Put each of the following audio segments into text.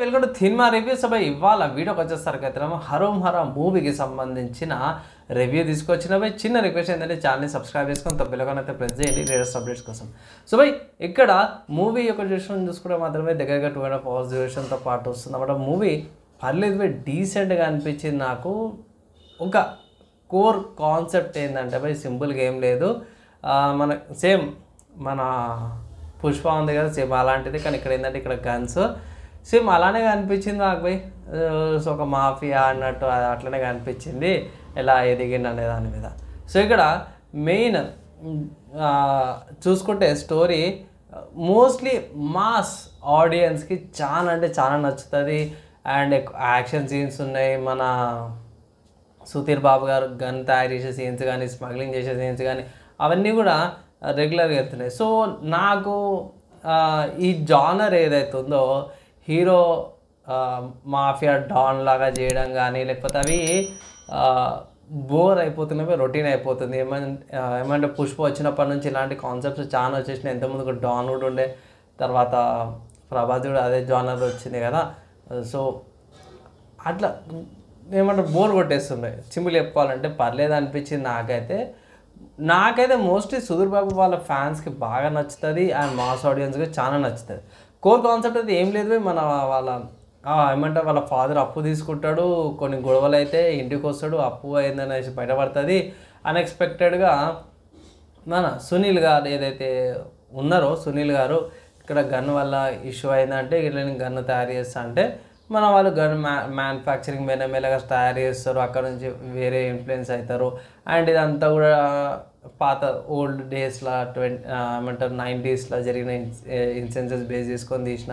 Welcome to cinema reviews. అబ్బాయి ఇవాళ వీడియోకి వచ్చేసరికి అయితే హరోం హర మూవీకి సంబంధించిన రివ్యూ తీసుకొచ్చిన బై చిన్న రిక్వెస్ట్ ఏంటంటే ఛానల్ని సబ్స్క్రైబ్ చేసుకొని తప్పకుండా అయితే ప్రెస్ చేయండి లేటెస్ట్ అప్డేట్స్ కోసం. సో బై ఇక్కడ మూవీ యొక్క డ్యూరేషన్ చూసుకుంటే మాత్రమే దగ్గరగా 2.5 hours డ్యూరేషన్తో పాటు వస్తుంది అన్నమాట. మూవీ పర్లేదు బై డీసెంట్గా అనిపించింది నాకు. ఒక కోర్ కాన్సెప్ట్ ఏంటంటే బై సింపుల్గా ఏం లేదు, మన సేమ్ మన పుష్ప ఉంది కదా సేమ్ అలాంటిది, కానీ ఇక్కడ ఏంటంటే ఇక్కడ గన్స్ సేమ్ అలానే కనిపించింది నాకు బై. సో ఒక మాఫియా అన్నట్టు అట్లనే కనిపించింది ఎలా ఎదిగింది అనే దాని మీద. సో ఇక్కడ మెయిన్ చూసుకుంటే స్టోరీ మోస్ట్లీ మాస్ ఆడియన్స్కి చాలా అంటే చాలా నచ్చుతుంది. అండ్ యాక్షన్ సీన్స్ ఉన్నాయి, మన సుధీర్ బాబు గారు గన్ తయారు చేసే సీన్స్ కానీ స్మగ్లింగ్ చేసే సీన్స్ కానీ అవన్నీ కూడా రెగ్యులర్గా వెళ్తున్నాయి. సో నాకు ఈ జానర్ ఏదైతే ఉందో హీరో మాఫియా డాన్ లాగా చేయడం కానీ లేకపోతే అవి బోర్ అయిపోతున్నాయి, రొటీన్ అయిపోతుంది. ఏమంటే పుష్ప వచ్చినప్పటి నుంచి ఇలాంటి కాన్సెప్ట్స్ చాలా వచ్చేసినాయి. ఎంతమందికి డాన్ కూడా ఉండే, తర్వాత ప్రభాస్ కూడా అదే జానర్ వచ్చింది కదా. సో అట్లా ఏమంటారు బోర్ కొట్టేస్తున్నాయి. సింపుల్ చెప్పుకోవాలంటే పర్లేదు అనిపించింది నాకైతే మోస్ట్లీ సుధీర్ బాబు వాళ్ళ ఫ్యాన్స్కి బాగా నచ్చుతుంది అండ్ మాస్ ఆడియన్స్కి చాలా నచ్చుతుంది. కోర్ కాన్సెప్ట్ అయితే ఏం లేదు, మన వాళ్ళ ఏమంటారు వాళ్ళ ఫాదర్ అప్పు తీసుకుంటాడు, కొన్ని గొడవలు అయితే ఇంటికి వస్తాడు, అప్పు అయిందనేసి బయటపడుతుంది. అన్ఎక్స్పెక్టెడ్గా మన సునీల్ గారు ఏదైతే ఉన్నారో సునీల్ గారు ఇక్కడ గన్ వల్ల ఇష్యూ అయిందంటే ఇట్లా నేను గన్ను తయారు చేస్తా అంటే మన వాళ్ళు గన్ మ్యానుఫ్యాక్చరింగ్ మెల్లమెల్లగా తయారు చేస్తారు, అక్కడ నుంచి వేరే ఇన్ఫ్లుయెన్స్ అవుతారు. అండ్ ఇదంతా కూడా పాత ఓల్డ్ డేస్లో ఏమంటారు 90sలో జరిగిన ఇన్సిడెన్సెస్ బేస్ చేసుకొని తీసిన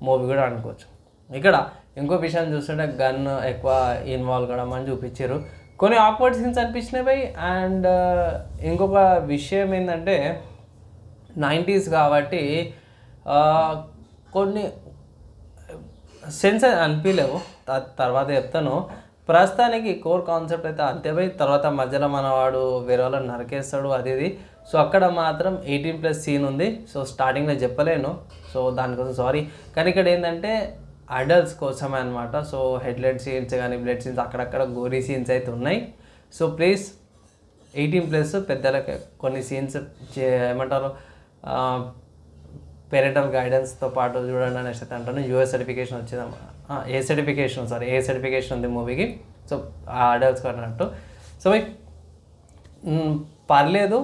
మూవీ కూడా అనుకోవచ్చు. ఇక్కడ ఇంకో విషయం చూస్తుంటే గన్ ఎక్కువ ఇన్వాల్వ్ కావడం అని చూపించారు, కొన్ని ఆక్వర్డ్ సీన్స్ అనిపించినాయి బై. అండ్ ఇంకొక విషయం ఏంటంటే 90s కాబట్టి కొన్ని సెన్స్ అనిపించలేవు, తర్వాత చెప్తాను. ప్రస్తుతానికి కోర్ కాన్సెప్ట్ అయితే అంతే పోయి, తర్వాత మధ్యలో మనవాడు వేరే వాళ్ళని నరికేస్తాడు అది ఇది. సో అక్కడ మాత్రం 18+ సీన్ ఉంది. సో స్టార్టింగ్లో చెప్పలేను, సో దానికోసం సారీ. కానీ ఇక్కడ ఏంటంటే అడల్ట్స్ కోసమే అనమాట. సో హెడ్లైట్ సీన్స్ కానీ బ్లడ్ సీన్స్ అక్కడక్కడ గోరీ సీన్స్ అయితే ఉన్నాయి. సో ప్లీజ్ 18+ పెద్దలకి కొన్ని సీన్స్ ఏమంటారు పేరెంటల్ గైడెన్స్తో పాటు చూడండి అనేసి అయితే అంటాను. యూఎస్ సర్టిఫికేషన్ వచ్చిందమ్మా, ఏ సర్టిఫికేషన్ ఉంది మూవీకి. సో అడల్ట్స్ అన్నట్టు. సో పర్లేదు.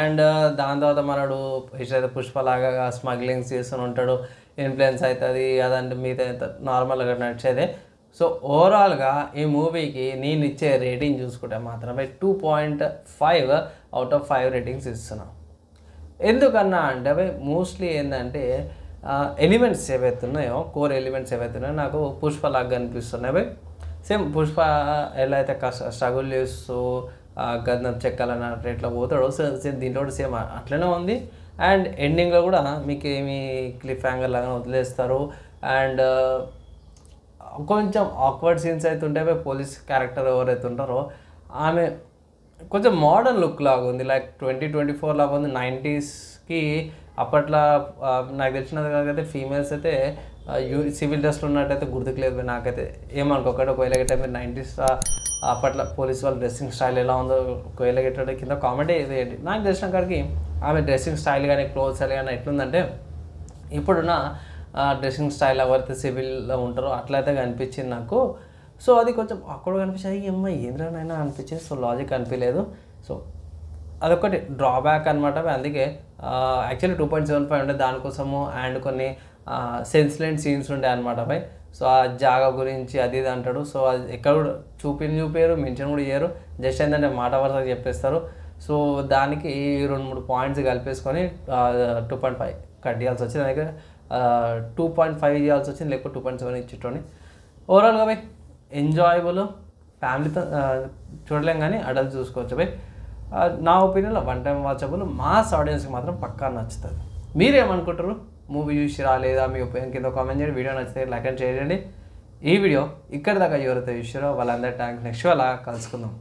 అండ్ దాని తర్వాత మనడు ఇష్టైతే పుష్పలాగా స్మగ్లింగ్స్ చేస్తూ ఉంటాడు, ఇన్ఫ్లుయెన్స్ అవుతుంది అదంటే మీతో నార్మల్గా నడిచేదే. సో ఓవరాల్గా ఈ మూవీకి నేను ఇచ్చే రేటింగ్ చూసుకుంటే మాత్రమే 2.5 out of 5 రేటింగ్స్ ఇస్తున్నాను. ఎందుకన్నా అంటే అవి మోస్ట్లీ ఏంటంటే ఎలిమెంట్స్ ఏవైతే ఉన్నాయో కోర్ ఎలిమెంట్స్ ఏవైతే ఉన్నాయో నాకు పుష్పలాగా అనిపిస్తున్నాయి అవి. సేమ్ పుష్ప ఎలా అయితే స్ట్రగుల్ చేస్తూ గంధం చెక్కాలన్న రేట్లో పోతాడో సేమ్ దీంట్లో కూడా సేమ్ అట్లనే ఉంది. అండ్ ఎండింగ్లో కూడా మీకు ఏమి క్లిఫ్ హ్యాంగర్ లాగా వదిలేస్తారు. అండ్ కొంచెం ఆక్వర్డ్ సీన్స్ అయితే ఉంటాయి. పోలీస్ క్యారెక్టర్ ఎవరైతే ఉంటారో ఆమె కొంచెం మోడర్న్ లుక్ లాగా ఉంది, లైక్ 2024 లాగా ఉంది. 90sకి అప్పట్లో నాకు తెలిసినది కాకపోతే ఫీమేల్స్ అయితే సివిల్ డ్రెస్లో ఉన్నట్టయితే గుర్తుకు లేదు నాకైతే. ఏమనుకోకండి, ఒకవేళ గట్ట మీరు 90s అప్పట్లో పోలీస్ వాళ్ళ డ్రెస్సింగ్ స్టైల్ ఎలా ఉందో ఒకవేళ గట్ట కింద కామెంట్ చేయండి. నాకు తెలిసిన కాడికి ఆమె డ్రెస్సింగ్ స్టైల్ కానీ క్లోత్ స్టైల్ కానీ ఎట్లుందంటే ఇప్పుడున్న డ్రెస్సింగ్ స్టైల్ ఎవరైతే సివిల్లో ఉంటారో అట్లయితే కనిపించింది నాకు. సో అది కొంచెం అక్కడ కనిపించేది ఏమో ఏంద్రనైనా అనిపించింది. సో లాజిక్ అనిపించలేదు. సో అదొకటి డ్రాబ్యాక్ అనమాట. అందుకే యాక్చువల్లీ 2.75 ఉండే దానికోసము. అండ్ కొన్ని సెన్స్లెంట్ సీన్స్ ఉండే అనమాట పై. సో ఆ జాగా గురించి అది ఇది అంటాడు. సో అది ఎక్కడ కూడా చూపారు, మెన్షన్ కూడా చేయరు, జస్ట్ ఏంటంటే మాట వరుసగా చెప్పేస్తారు. సో దానికి 2-3 పాయింట్స్ కలిపేసుకొని 2.5 కట్ చేయాల్సి వచ్చింది. దానికి 2.5 చేయాల్సి వచ్చింది, లేకపోతే 2.7 ఇచ్చేటోని. ఓవరాల్గా బై ఎంజాయబుల్, ఫ్యామిలీతో చూడలేం కానీ అడల్ట్ చూసుకోవచ్చు బై. నా ఒపీనియన్లో 1 time వాచబుల్, మాస్ ఆడియన్స్కి మాత్రం పక్కా నచ్చుతుంది. మీరేమనుకుంటారు? మూవీ చూసి రాలేదా? మీ ఒపీనియన్ కింద కామెంట్ చేయండి. వీడియో నచ్చితే లైక్ అండ్ షేర్ చేయండి. ఈ వీడియో ఇక్కడ దాకా ఎవరైతే చూసారో వాళ్ళందరి థ్యాంక్స్. నెక్స్ట్ అలా కలుసుకుందాం.